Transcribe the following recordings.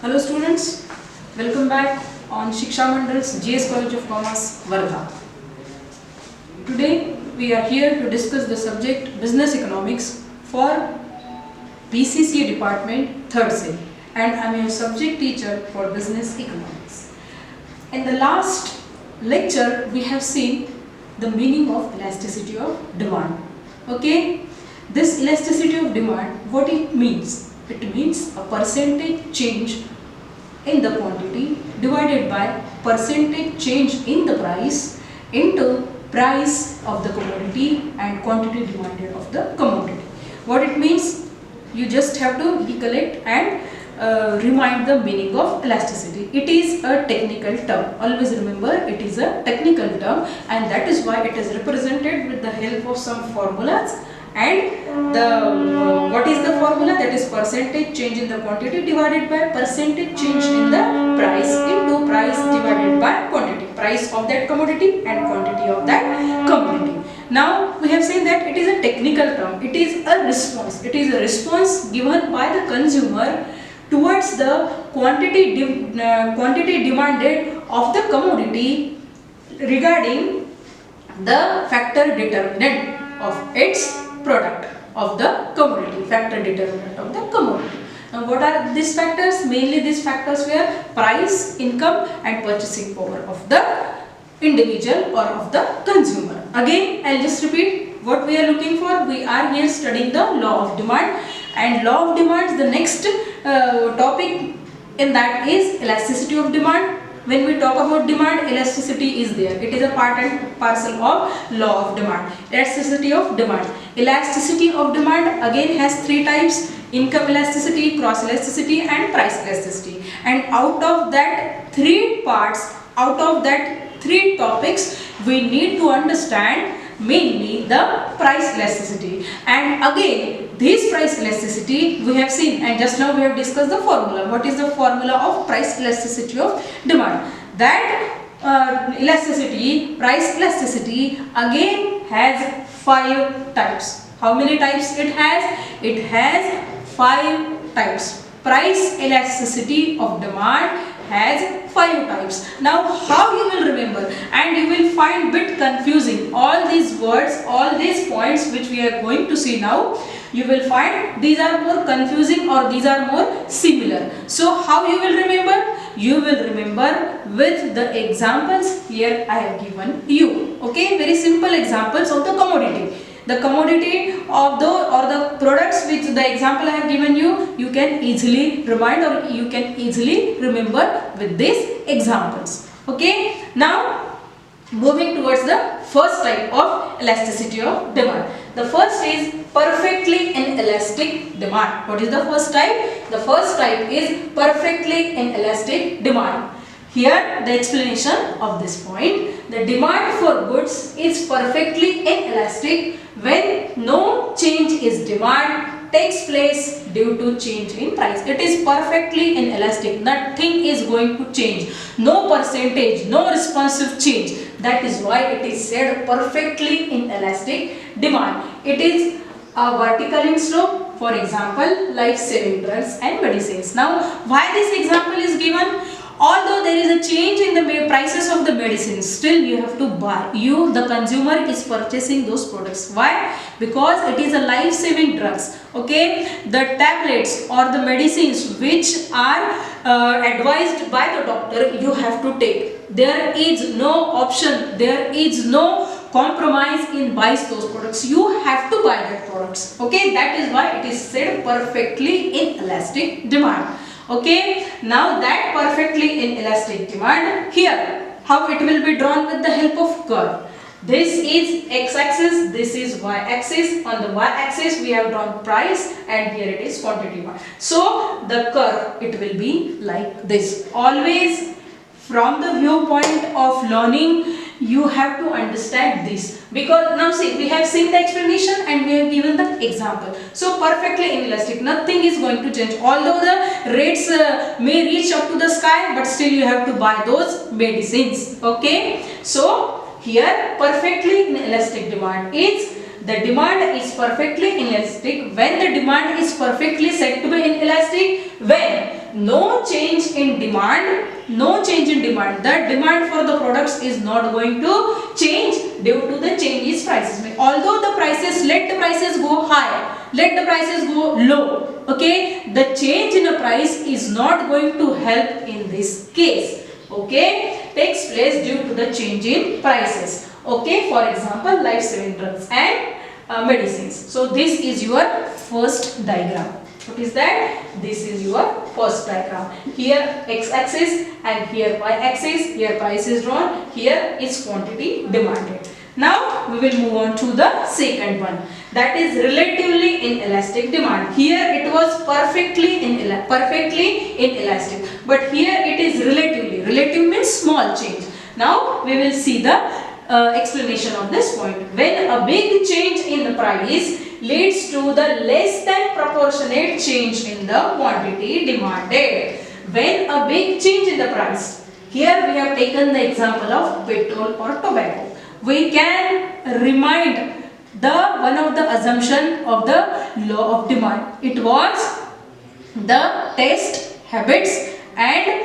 Hello students, welcome back on Shiksha Mandal's GS College of Commerce, Wardha. Today we are here to discuss the subject Business Economics for BCCA Department 3rd Sem, and I am your subject teacher for Business Economics. In the last lecture we have seen the meaning of elasticity of demand. Okay, this elasticity of demand, what it means? It means a percentage change in the quantity divided by percentage change in the price into price of the commodity and quantity demanded of the commodity. What it means? You just have to recollect and remind the meaning of elasticity. It is a technical term. Always remember, it is a technical term, and that is why it is represented with the help of some formulas. And what is the formula? That is percentage change in the quantity divided by percentage change in the price into price divided by quantity, price of that commodity and quantity of that commodity. Now we have seen that it is a technical term. It is a response. It is a response given by the consumer towards the quantity demanded of the commodity regarding the factor determinant of its product of the commodity, factor determinant of the commodity. Now what are these factors? Mainly these factors were price, income and purchasing power of the individual or of the consumer. Again, I'll just repeat what we are looking for. We are here studying the law of demand, and law of demand, the next topic in that is elasticity of demand. When we talk about demand, elasticity is there. It is a part and parcel of law of demand. Elasticity of demand. Elasticity of demand again has three types: income elasticity, cross elasticity and price elasticity. And out of that three parts, out of that three topics, we need to understand mainly the price elasticity. And again, this price elasticity we have seen, and just now we have discussed the formula. What is the formula of price elasticity of demand? That elasticity, price elasticity again has 5 types. How many types it has? It has 5 types. Price elasticity of demand has 5 types. Now how you will remember? And you will find bit confusing all these words, all these points which we are going to see now. You will find these are more confusing or these are more similar. So how you will remember? You will remember with the examples here I have given you. Okay, very simple examples of the commodity. The commodity of the products which the example I have given you, you can easily remind or you can easily remember with these examples. Okay, now moving towards the first type of elasticity of demand. The first is perfectly inelastic demand. What is the first type? The first type is perfectly inelastic demand. Here the explanation of this point. The demand for goods is perfectly inelastic when no change in demand takes place due to change in price. It is perfectly inelastic. Nothing is going to change. No percentage, no responsive change. That is why it is said perfectly inelastic demand. It is a vertical in slope. For example, life-saving drugs and medicines. Now, why this example is given? Although there is a change in the prices of the medicines, still you have to buy. You, the consumer, is purchasing those products. Why? Because it is a life-saving drugs. Okay, the tablets or the medicines which are advised by the doctor, you have to take. There is no option. There is no compromise in buying those products. You have to buy that products. Okay, that is why it is said perfectly inelastic demand. Okay, now that perfectly inelastic demand, here how it will be drawn with the help of curve. This is x-axis, this is y-axis. On the y-axis we have drawn price and here it is quantity. So the curve, it will be like this. Always from the viewpoint of learning, you have to understand this, because now see, we have seen the explanation and we have given the example. So perfectly inelastic, nothing is going to change. Although the rates may reach up to the sky, but still you have to buy those medicines. Okay, so here perfectly inelastic demand is the demand is perfectly inelastic when the demand is perfectly said to be inelastic when no change in demand, the demand for the products is not going to change due to the change in prices. Although the prices, let the prices go high, let the prices go low, okay, the change in the price is not going to help in this case, okay, takes place due to the change in prices, okay. For example, life-saving drugs and medicines. So this is your first diagram. What is that? This is your first diagram. Here x-axis and here y-axis. Here price is drawn. Here is quantity demanded. Now we will move on to the second one. That is relatively inelastic demand. Here it was perfectly inelastic. But here it is relatively. Relative means small change. Now we will see the explanation of this point. When a big change in the price leads to the less than proportionate change in the quantity demanded. When a big change in the price, here we have taken the example of petrol or tobacco. We can remind one of the assumption of the law of demand. It was the taste habits and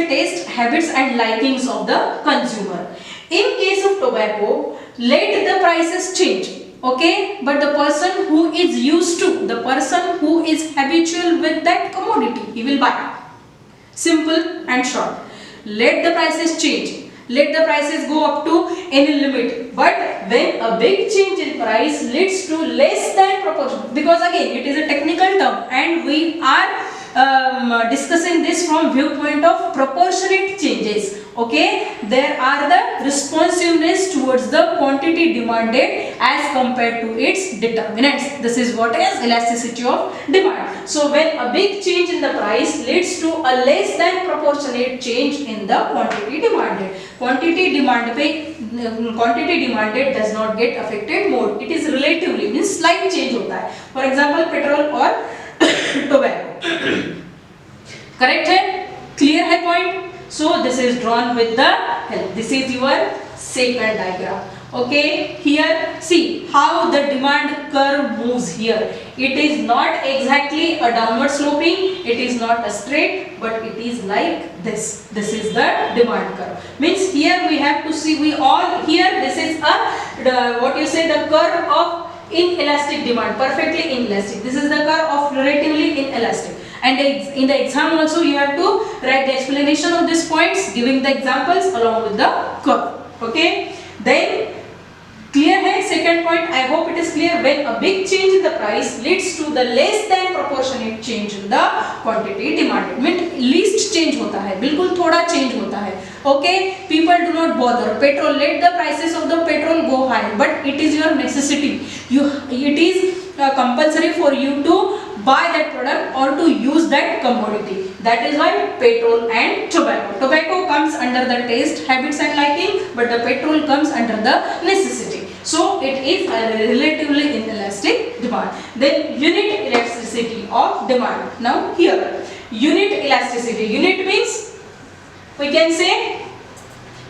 taste habits and likings of the consumer. In case of tobacco, let the prices change, okay, but the person who is used to, the person who is habitual with that commodity, he will buy. Simple and short. Let the prices change. Let the prices go up to any limit. But when a big change in price leads to less than proportion, because again it is a technical term and we are discussing this from viewpoint of proportionate changes, okay, there are the responsiveness towards the quantity demanded as compared to its determinants. This is what is elasticity of demand. So when a big change in the price leads to a less than proportionate change in the quantity demanded, quantity demanded does not get affected more. It is relatively means slight change hota hai. For example, petrol or tobacco. Correct hai? Clear hai point? So this is drawn with the help. This is your second diagram. Okay, here see how the demand curve moves here. It is not exactly a downward sloping, it is not a straight, but it is like this. This is the demand curve. Means here we have to see, this is the curve of inelastic demand, perfectly inelastic. This is the curve of relatively inelastic. And in the exam also you have to write the explanation of these points, giving the examples along with the curve. Okay. Then clear hai second point? I hope it is clear. When a big change in the price leads to the less than proportionate change in the quantity demanded. Means least change hota hai, bilkul thoda change hota hai. Okay, people do not bother. Petrol, let the prices of the petrol go high, but it is your necessity. It is compulsory for you to buy that product or to use that commodity. That is why petrol and tobacco. Tobacco comes under the taste, habits and liking, but the petrol comes under the necessity. So it is a relatively inelastic demand. Then unit elasticity of demand. Now here, unit elasticity. Unit means we can say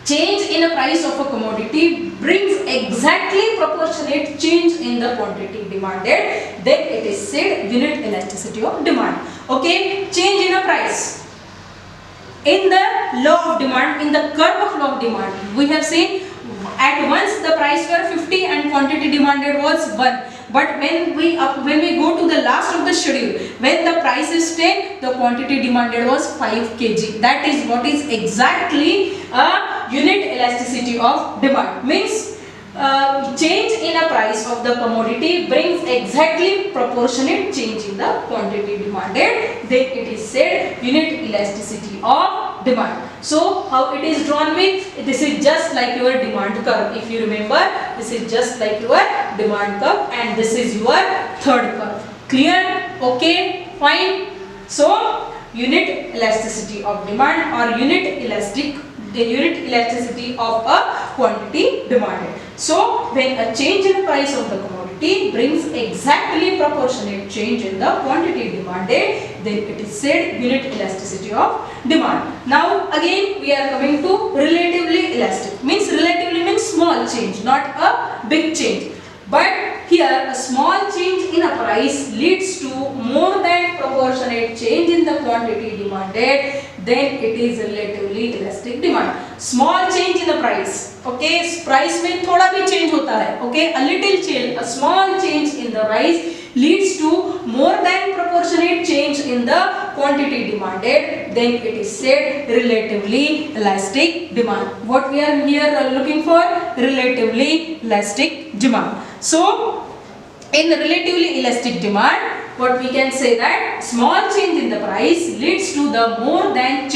change in the price of a commodity brings exactly proportionate change in the quantity demanded. Then it is said unit elasticity of demand. Okay, change in a price. In the law of demand, in the curve of law of demand, we have seen at once the price were 50 and quantity demanded was 1. But when we go to the last of the schedule, when the price is 10, the quantity demanded was 5 kg. That is what is exactly a unit elasticity of demand. Means change in a price of the commodity brings exactly proportionate change in the quantity demanded. Then it is said unit elasticity of demand. So how it is drawn with? This is just like your demand curve. If you remember, this is just like your demand curve and this is your third curve. Clear? Okay, fine. So unit elasticity of demand or unit elasticity of a quantity demanded. So when a change in the price of the commodity brings exactly proportionate change in the quantity demanded, then it is said unit elasticity of demand. Now again we are coming to relatively elastic. Means relatively means small change, not a big change. But here a small change in a price leads to more than proportionate change in the quantity demanded, then it is relatively elastic demand. Small change in the price, okay, price में थोड़ा भी change होता है, okay, a little change, a small change in the price leads to more than proportionate change in the quantity demanded, then it is said relatively elastic demand. What we are here looking for? Relatively elastic demand. So in relatively elastic demand, what we can say that small change in the price leads to the more than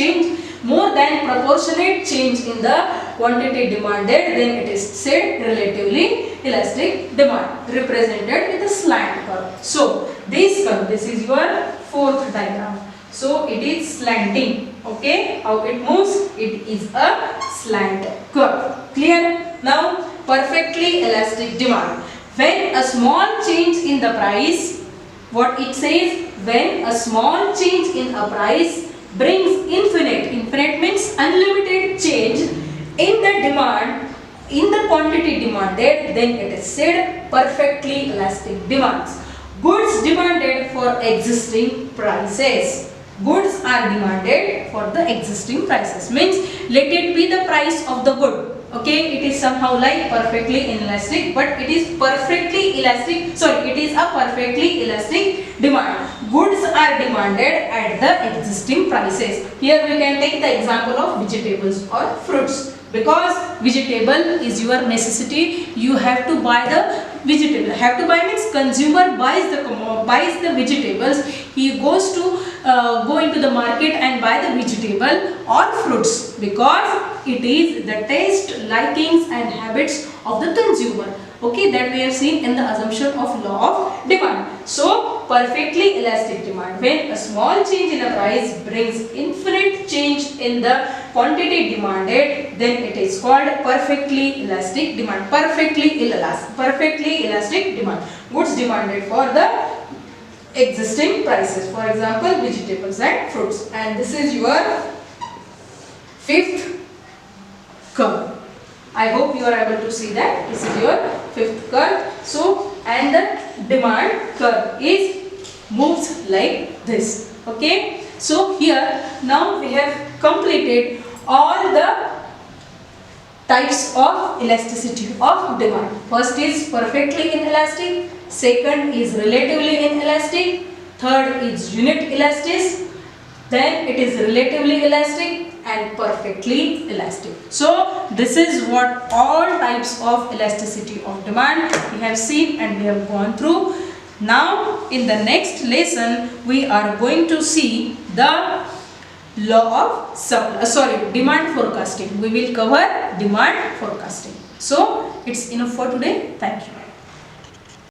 proportionate change in the quantity demanded, then it is said relatively elastic demand, represented with a slant curve. So this curve, this is your fourth diagram. So it is slanting, okay, how it moves, it is a slant curve. Clear? Now perfectly elastic demand. When a small change in the price, what it says, when a small change in a price brings infinite means unlimited change in the demand, in the quantity demanded, then it is said perfectly elastic demands. Goods demanded for existing prices. Goods are demanded for the existing prices, means let it be the price of the good. Okay, it is somehow like perfectly inelastic, but it is perfectly elastic, sorry, it is a perfectly elastic demand. Goods are demanded at the existing prices. Here we can take the example of vegetables or fruits, because vegetable is your necessity. You have to buy the vegetable. Have to buy means consumer buys the vegetables. He goes to go into the market and buy the vegetable or fruits, because it is the taste, likings and habits of the consumer. Okay, that we have seen in the assumption of law of demand. So perfectly elastic demand, when a small change in a price brings infinite change in the quantity demanded, then it is called perfectly elastic demand. Perfectly elastic demand. Goods demanded for the existing prices, for example vegetables and fruits. And this is your fifth curve. I hope you are able to see that. This is your fifth curve. So, and the demand curve moves like this. Okay. So here now we have completed all the types of elasticity of demand. First is perfectly inelastic, second is relatively inelastic, third is unit elastic, then it is relatively elastic and perfectly elastic. So this is what all types of elasticity of demand we have seen and we have gone through. Now in the next lesson we are going to see the law of demand forecasting. We will cover demand forecasting. So it's enough for today. Thank you.